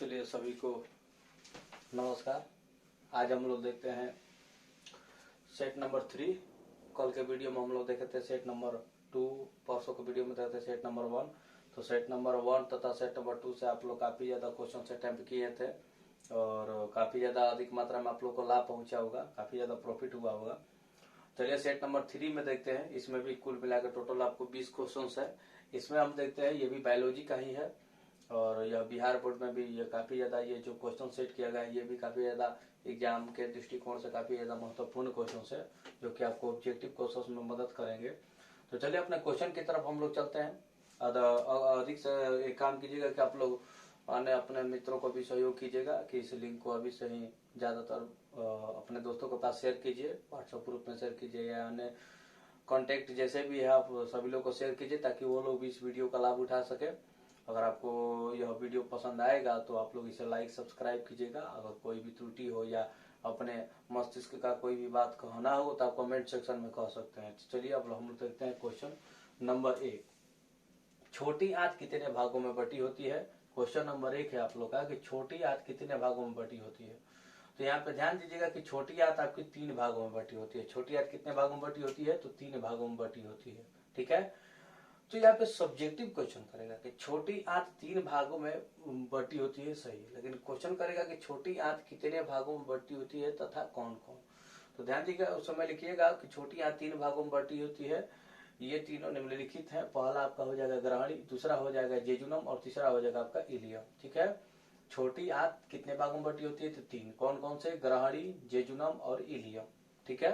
चलिए सभी को नमस्कार। आज हम लोग देखते हैं सेट नंबर 3। कल के वीडियो में हम लोग देखे थे सेट नंबर 2, परसों के वीडियो में देखे थे सेट नंबर 1। तो सेट नंबर 1 तथा सेट नंबर 2 से आप लोग काफ़ी ज़्यादा क्वेश्चन अटेम्प्ट किए थे और काफ़ी ज़्यादा अधिक मात्रा में आप लोग को लाभ पहुंचा होगा, काफ़ी ज़्यादा प्रॉफिट हुआ होगा। चलिए सेट नंबर 3 में देखते हैं। इसमें भी कुल मिलाकर टोटल आपको 20 क्वेश्चन है। इसमें हम देखते हैं ये भी बायोलॉजी का ही है और यह बिहार बोर्ड में भी ये काफ़ी ज़्यादा ये जो क्वेश्चन सेट किया गया है ये भी काफ़ी ज़्यादा एग्जाम के दृष्टिकोण से काफ़ी ज़्यादा महत्वपूर्ण क्वेश्चन है जो कि आपको ऑब्जेक्टिव क्वेश्चन में मदद करेंगे। तो चलिए अपने क्वेश्चन की तरफ हम लोग चलते हैं। अधिक से एक काम कीजिएगा कि आप लोग अन्य अपने मित्रों को भी सहयोग कीजिएगा कि इस लिंक को अभी से ही ज़्यादातर अपने दोस्तों के पास शेयर कीजिए, व्हाट्सएप ग्रुप में शेयर कीजिए या अन्य कॉन्टेक्ट जैसे भी है आप सभी लोग को शेयर कीजिए ताकि वो लोग भी इस वीडियो का लाभ उठा सके। अगर आपको यह वीडियो पसंद आएगा तो आप लोग इसे लाइक सब्सक्राइब कीजिएगा। अगर कोई भी त्रुटि हो या अपने मस्तिष्क का कोई भी बात कहना हो तो आप कमेंट सेक्शन में कह सकते हैं। चलिए अब हम लोग देखते हैं क्वेश्चन नंबर 1। छोटी आंत कितने भागों में बटी होती है? क्वेश्चन नंबर 1 है आप लोग का कि छोटी आंत कितने भागों में बटी होती है। तो यहाँ पे ध्यान दीजिएगा कि छोटी आंत आपकी 3 भागों में बटी होती है। छोटी आंत कितने भागों में बटी होती है? तो 3 भागों में बटी होती है। ठीक है, तो यहाँ पे सब्जेक्टिव क्वेश्चन करेगा कि छोटी आंत 3 भागों में बटी होती है, सही, लेकिन क्वेश्चन करेगा कि छोटी आंत कितने भागों में बटी होती है तथा कौन कौन। तो ध्यान दीजिएगा, उस समय लिखिएगा कि छोटी आंत 3 भागों में बटी होती है। ये तीनों निम्नलिखित हैं। पहला आपका हो जाएगा ग्रहणी, दूसरा हो जाएगा जेजुनम और तीसरा हो जाएगा आपका इलियम। ठीक है, छोटी आंत कितने भागों में बटी होती है? तो 3। कौन कौन से? ग्रहणी, जेजुनम और इलियम। ठीक है,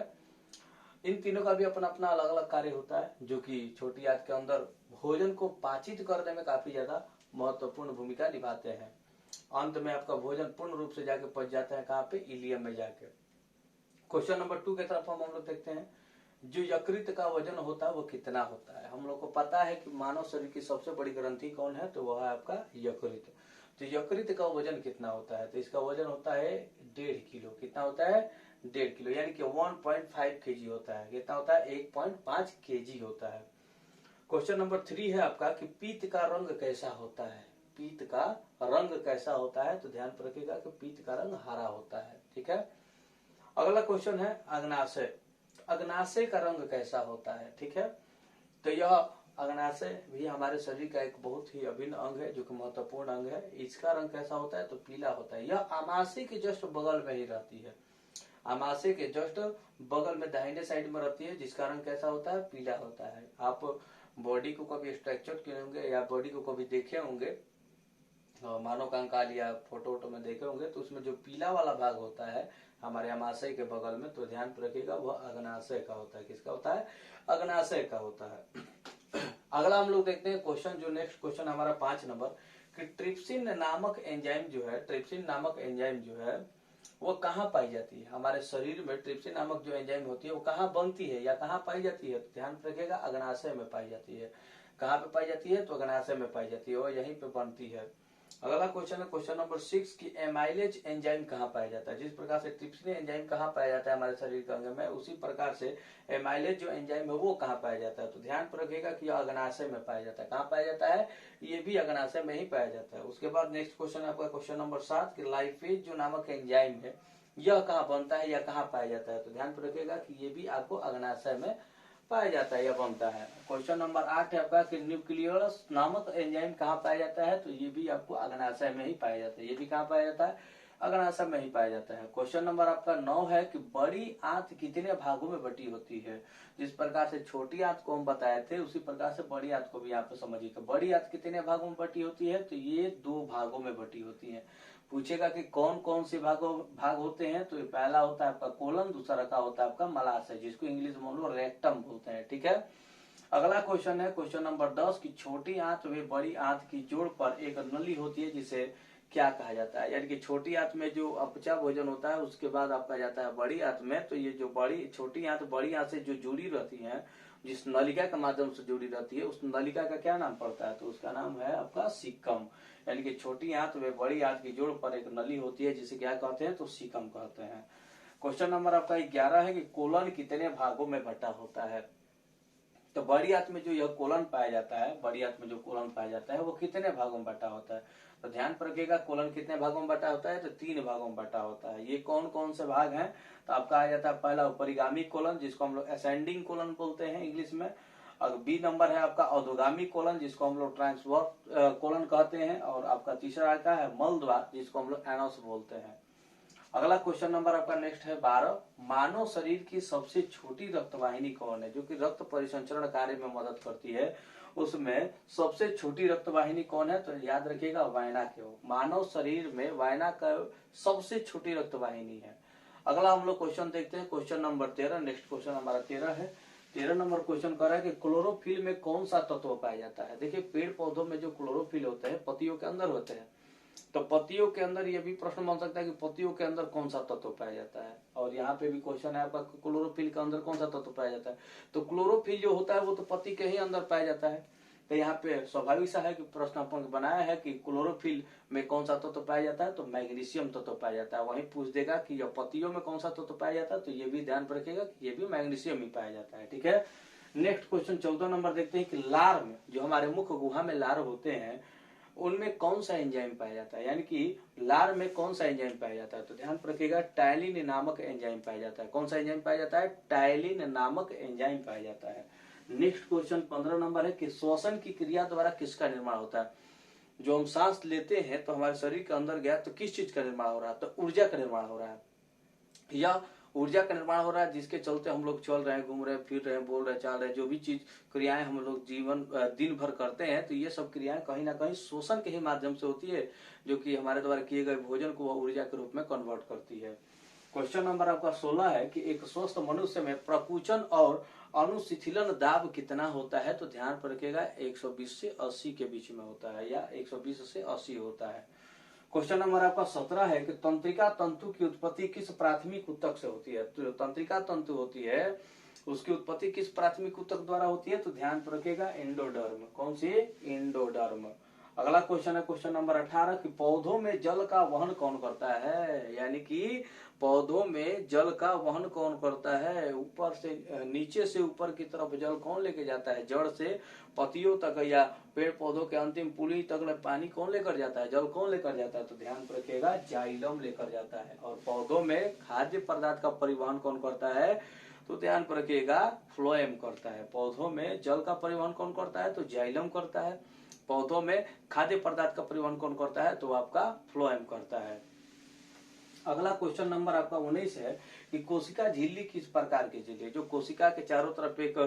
इन तीनों का भी अपना अपना अलग अलग कार्य होता है जो कि छोटी आंत के अंदर भोजन को पाचित करने में काफी ज्यादा महत्वपूर्ण भूमिका निभाते हैं। अंत में आपका भोजन पूर्ण रूप से जाके पच जाता है कहाँ पे? इलियम में जाके। क्वेश्चन नंबर 2 की तरफ हम लोग देखते हैं। जो यकृत का वजन होता है वो कितना होता है? हम लोग को पता है कि मानव शरीर की सबसे बड़ी ग्रंथि कौन है? तो वह है आपका यकृत। तो यकृत का वजन कितना होता है? तो इसका वजन होता है 1.5 किलो। कितना होता है? 1.5 किलो, यानी कि 1.5 kg होता है। कितना होता है? 1.5 kg होता है। क्वेश्चन नंबर 3 है आपका कि पीत का रंग कैसा होता है? पीत का रंग कैसा होता है? तो ध्यान रखिएगा कि पीत का रंग हरा होता है। ठीक है, अगला क्वेश्चन है अग्नाशय। अग्नाशय का रंग कैसा होता है? ठीक है, तो यह अग्नाशय भी हमारे शरीर का एक बहुत ही अभिन्न अंग है जो कि महत्वपूर्ण अंग है। इसका रंग कैसा होता है? तो पीला होता है। यह आमाशय के जस्ट बगल में ही रहती है। आमाशय के जस्ट बगल में दाहिने साइड में रहती है, जिसका रंग कैसा होता है? पीला होता है। आप बॉडी को कभी स्ट्रक्चर किए होंगे या बॉडी को कभी देखे होंगे, मानव कंकाल या फोटो वोटो में देखे होंगे, तो उसमें जो पीला वाला भाग होता है हमारे अग्नाशय के बगल में, तो ध्यान रखिएगा वह अग्नाशय का होता है। किसका होता है? अग्नाशय का होता है। अगला हम लोग देखते हैं क्वेश्चन, जो नेक्स्ट क्वेश्चन हमारा 5 नंबर, कि ट्रिप्सिन नामक एंजाइम जो है, ट्रिप्सिन नामक एंजाइम जो है वो कहाँ पाई जाती है? हमारे शरीर में ट्रिप्सिन नामक जो एंजाइम होती है वो कहाँ बनती है या कहाँ पाई जाती है? तो ध्यान रखिएगा अग्नाशय में पाई जाती है। कहाँ पे पाई जाती है? तो अग्नाशय में पाई जाती है और यहीं पे बनती है। अगला क्वेश्चन है क्वेश्चन नंबर 6 की एमाइलेज एंजाइम कहाँ पाया जाता है? जिस प्रकार से ट्रिप्सिन एंजाइम कहाँ पाया जाता है हमारे शरीर के अंग में, उसी प्रकार से एमाइलेज जो एंजाइम है वो कहाँ पाया जाता है? तो ध्यान रखिएगा कि यह अग्नाशय में पाया जाता है। कहाँ पाया जाता है? ये भी अग्नाशय में ही पाया जाता है। उसके बाद नेक्स्ट क्वेश्चन है आपका क्वेश्चन नंबर 7 की लाइपेज जो नामक एंजाइम है यह कहाँ बनता है या कहाँ पाया जाता है? तो ध्यान रखिएगा कि ये भी आपको अग्नाशय में पाया जाता है या बनता है। क्वेश्चन नंबर 8 है आपका कि न्यूक्लियोलस नामक एंजाइम कहाँ पाया जाता है? तो ये भी आपको अग्नाशय में ही पाया जाता है। ये भी कहाँ पाया जाता है? अग्नाशय में ही पाया जाता है। क्वेश्चन नंबर आपका 9 है कि बड़ी आंत कितने भागों में बटी होती है? जिस प्रकार से छोटी आंत को हम बताए थे उसी प्रकार से बड़ी आंत को भी यहाँ पे समझिए। बड़ी आंत कितने भागों में बटी होती है? तो ये 2 भागों में बटी होती है। पूछेगा कि कौन कौन से भाग होते हैं? तो पहला होता है आपका कोलन, दूसरा का होता है आपका मलाशय, जिसको इंग्लिश में लोग रेक्टम बोलते हैं। ठीक है, अगला क्वेश्चन है क्वेश्चन नंबर 10 की छोटी आंत व बड़ी आंत की जोड़ पर एक नली होती है जिसे क्या कहा जाता है? यानी कि छोटी आंत में जो अपचा भोजन होता है उसके बाद आपका जाता है बड़ी आंत में, तो ये जो बड़ी छोटी आंत बड़ी आंत से जो जुड़ी रहती है, जिस नलिका के माध्यम से जुड़ी रहती है, उस नलिका का क्या नाम पड़ता है? तो उसका नाम है आपका सीकम। यानी कि छोटी आंत व बड़ी आंत की जोड़ पर एक नली होती है जिसे क्या कहते हैं? तो सीकम कहते हैं। क्वेश्चन नंबर आपका 11 है कि कोलन कितने भागों में बटा होता है? तो बड़ी आंत में जो यह कोलन पाया जाता है, बड़ी आंत में जो कोलन पाया जाता है वो कितने भागों में बटा होता है? तो ध्यान रखिएगा, कोलन कितने भागों में बटा होता है? तो 3 भागों में बटा होता है। ये कौन कौन से भाग हैं? तो आपका आ जाता है पहला उपरिगामी कोलन, जिसको हम लोग असेंडिंग कोलन बोलते हैं इंग्लिश में। और बी नंबर है आपका अधोगामी कोलन, जिसको हम लोग ट्रांसवर्स कोलन कहते हैं। और आपका तीसरा आता है मलद्वार, जिसको हम लोग एनोस बोलते हैं। अगला क्वेश्चन नंबर आपका नेक्स्ट है 12। मानव शरीर की सबसे छोटी रक्तवाहिनी कौन है? जो कि रक्त परिसंचरण कार्य में मदद करती है, उसमें सबसे छोटी रक्तवाहिनी कौन है? तो याद रखिएगा वायना के हो। मानव शरीर में वायना का सबसे छोटी रक्तवाहिनी है। अगला हम लोग क्वेश्चन देखते हैं, क्वेश्चन नंबर 13। नेक्स्ट क्वेश्चन हमारा 13 है। 13 नंबर क्वेश्चन कह रहा है कि क्लोरोफिल में कौन सा तत्व पाया जाता है? देखिए, पेड़ पौधों में जो क्लोरोफिल होते हैं पत्तियों के अंदर होते हैं। तो पत्तियों के अंदर ये भी प्रश्न बन सकता है कि पत्तियों के अंदर कौन सा तत्व पाया जाता है। और यहाँ पे भी क्वेश्चन है आपका क्लोरोफिल के अंदर कौन सा तत्व पाया जाता है। तो क्लोरोफिल जो होता है वो तो पत्ती के ही अंदर पाया जाता है। तो यहाँ पे स्वाभाविक सा है कि प्रश्न अपन बनाया है कि क्लोरोफिल में कौन सा तत्व पाया जाता है। तो मैग्नीशियम तत्व पाया जाता है। वहीं पूछ देगा कि यह पत्तियों में कौन सा तत्व पाया जाता है, तो ये भी ध्यान रखिएगा कि ये भी मैग्नीशियम ही पाया जाता है। ठीक है, नेक्स्ट क्वेश्चन 14 नंबर देखते हैं कि लार में, जो हमारे मुख गुहा में लार होते हैं, उनमें कौन सा एंजाइम पाया जाता है? यानी कि लार में कौन सा एंजाइम पाया जाता है? तो ध्यान रखिएगा, टायलिन नामक एंजाइम पाया जाता है। कौन सा एंजाइम पाया जाता है? टायलिन नामक एंजाइम पाया जाता है। नेक्स्ट क्वेश्चन 15 नंबर है कि श्वसन की क्रिया द्वारा किसका निर्माण होता है? जो हम सांस लेते हैं तो हमारे शरीर के अंदर गया तो किस चीज का निर्माण हो रहा है? तो ऊर्जा का निर्माण हो रहा है, या ऊर्जा का निर्माण हो रहा है, जिसके चलते हम लोग चल रहे हैं, घूम रहे हैं, फिर रहे हैं, बोल रहे हैं, चल रहे हैं। जो भी चीज क्रियाएं हम लोग जीवन दिन भर करते हैं, तो ये सब क्रियाएं कहीं ना कहीं श्वसन के ही माध्यम से होती है, जो कि हमारे द्वारा किए गए भोजन को वह ऊर्जा के रूप में कन्वर्ट करती है। क्वेश्चन नंबर आपका 16 है कि एक स्वस्थ मनुष्य में प्रकुचन और अनुशिथिलन दाब कितना होता है? तो ध्यान रखिएगा 120 से 80 के बीच में होता है, या 120 से 80 होता है। क्वेश्चन नंबर आपका 17 है कि तंत्रिका तंतु की उत्पत्ति किस प्राथमिक ऊतक से होती है? तो तंत्रिका तंतु होती है उसकी उत्पत्ति किस प्राथमिक ऊतक द्वारा होती है? तो ध्यान रखिएगा एंडोडर्म। कौन सी? एंडोडर्म। अगला क्वेश्चन है क्वेश्चन नंबर 18 कि पौधों में जल का वहन कौन करता है? यानी कि पौधों में जल का वहन कौन करता है? ऊपर से नीचे से ऊपर की तरफ जल कौन लेके जाता है? जड़ से पत्तियों तक या पेड़ पौधों के अंतिम पुली तक पानी कौन लेकर जाता है? जल कौन लेकर जाता है? तो ध्यान रखिएगा जाइलम लेकर जाता है। और पौधों में खाद्य पदार्थ का परिवहन कौन करता है? तो ध्यान रखिएगा फ्लोएम करता है। पौधों में जल का परिवहन कौन करता है? तो जाइलम करता है। पौधों में खाद्य पदार्थ का परिवहन कौन करता है? तो आपका फ्लोएम करता है। अगला क्वेश्चन नंबर आपका 19 है कि कोशिका झिल्ली किस प्रकार की झिल्ली है? जो कोशिका के चारों तरफ एक,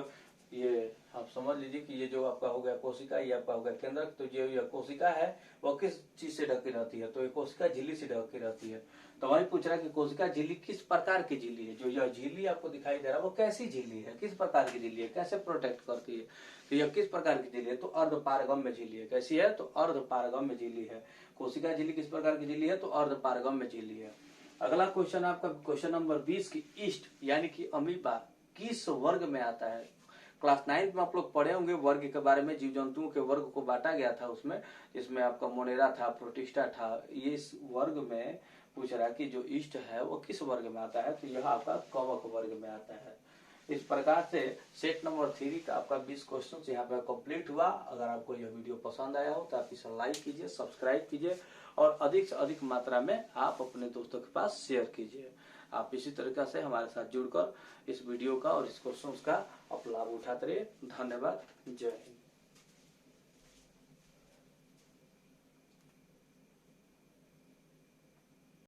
ये आप समझ लीजिए कि ये जो आपका हो गया कोशिका, ये आपका हो गया केंद्रक। तो जो यह कोशिका है वह किस चीज से ढकी रहती है? तो ये कोशिका झिल्ली से ढकी रहती है। तो वही पूछ रहा है कि कोशिका झिल्ली किस प्रकार की झिल्ली है? जो यह झिल्ली आपको दिखाई दे रहा है वो कैसी झिल्ली है, किस प्रकार की झिल्ली है, कैसे प्रोटेक्ट करती है? तो यह किस प्रकार की झिल्ली है? तो अर्धपारगम्य झिल्ली है। कैसी है? तो अर्धपारगम्य झिल्ली है। कोशिका झिल्ली किस प्रकार की झिल्ली है? तो अर्धपारगम्य झिल्ली है। अगला क्वेश्चन आपका क्वेश्चन नंबर 20 की ईस्ट यानी कि अमीबा किस वर्ग में आता है? क्लास 9 में आप लोग पढ़े होंगे वर्ग के बारे में, जीव जंतुओं के वर्ग को बांटा गया था उसमें, जिसमें आपका मोनेरा था, प्रोटिस्टा था। ये इस वर्ग में पूछ रहा है कि जो ईस्ट है वो किस वर्ग में आता है? तो यह आपका कवक वर्ग में आता है। इस प्रकार से सेट नंबर 3 का आपका 20 क्वेश्चन यहाँ पे कंप्लीट हुआ। अगर आपको यह वीडियो पसंद आया हो तो आप इसे लाइक कीजिए, सब्सक्राइब कीजिए और अधिक से अधिक मात्रा में आप अपने दोस्तों के पास शेयर कीजिए। आप इसी तरीका से हमारे साथ जुड़कर इस वीडियो का और इस क्वेश्चन का आप लाभ उठाते रहिए। धन्यवाद। जय हिंद।